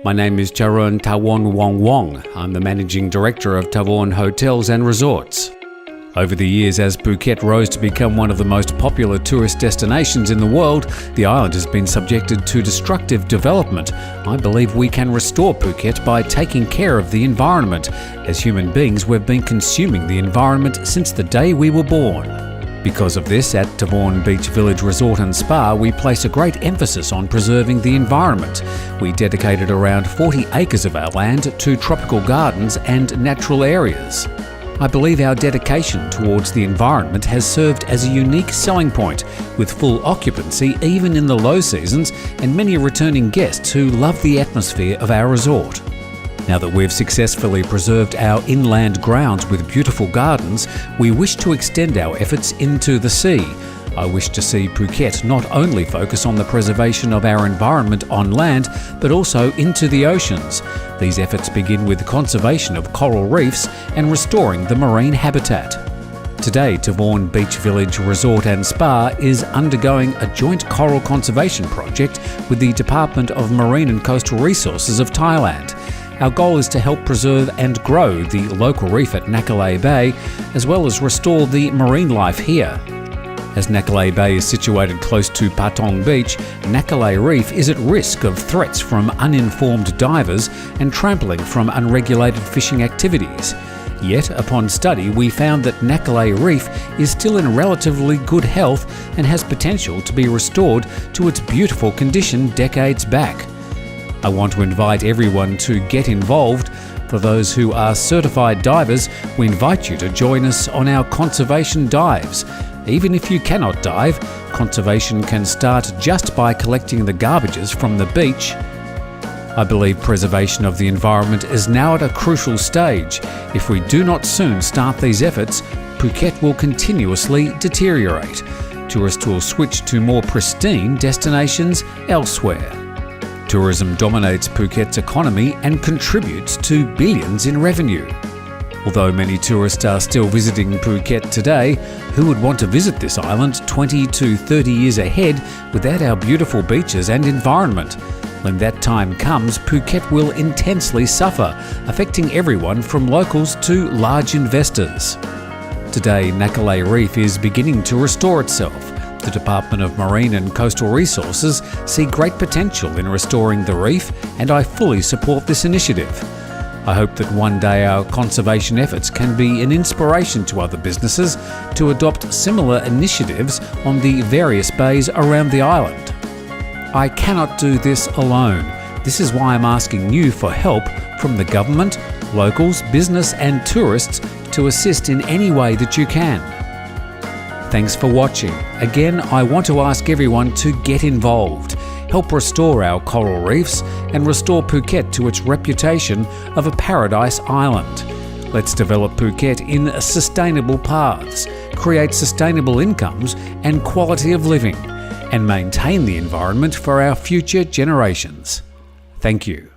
My name is Charearn Thavornwongwongse. I'm the Managing Director of Thavorn Hotels and Resorts. Over the years, as Phuket rose to become one of the most popular tourist destinations in the world, the island has been subjected to destructive development. I believe we can restore Phuket by taking care of the environment. As human beings, we've been consuming the environment since the day we were born. Because of this, at Thavorn Beach Village Resort and Spa, we place a great emphasis on preserving the environment. We dedicated around 40 acres of our land to tropical gardens and natural areas. I believe our dedication towards the environment has served as a unique selling point, with full occupancy even in the low seasons and many returning guests who love the atmosphere of our resort. Now that we've successfully preserved our inland grounds with beautiful gardens, we wish to extend our efforts into the sea. I wish to see Phuket not only focus on the preservation of our environment on land, but also into the oceans. These efforts begin with conservation of coral reefs and restoring the marine habitat. Today, Thavorn Beach Village Resort and Spa is undergoing a joint coral conservation project with the Department of Marine and Coastal Resources of Thailand. Our goal is to help preserve and grow the local reef at Nakalay Bay, as well as restore the marine life here. As Nakalay Bay is situated close to Patong Beach, Nakalay Reef is at risk of threats from uninformed divers and trampling from unregulated fishing activities. Yet, upon study, we found that Nakalay Reef is still in relatively good health and has potential to be restored to its beautiful condition decades back. I want to invite everyone to get involved. For those who are certified divers, we invite you to join us on our conservation dives. Even if you cannot dive, conservation can start just by collecting the garbages from the beach. I believe preservation of the environment is now at a crucial stage. If we do not soon start these efforts, Phuket will continuously deteriorate. Tourists will switch to more pristine destinations elsewhere. Tourism dominates Phuket's economy and contributes to billions in revenue. Although many tourists are still visiting Phuket today, who would want to visit this island 20 to 30 years ahead without our beautiful beaches and environment? When that time comes, Phuket will intensely suffer, affecting everyone from locals to large investors. Today, Nakalay Reef is beginning to restore itself. The Department of Marine and Coastal Resources see great potential in restoring the reef, and I fully support this initiative. I hope that one day our conservation efforts can be an inspiration to other businesses to adopt similar initiatives on the various bays around the island. I cannot do this alone. This is why I'm asking you for help from the government, locals, business and tourists to assist in any way that you can. Thanks for watching. Again, I want to ask everyone to get involved. Help restore our coral reefs and restore Phuket to its reputation of a paradise island. Let's develop Phuket in sustainable paths, create sustainable incomes and quality of living, and maintain the environment for our future generations. Thank you.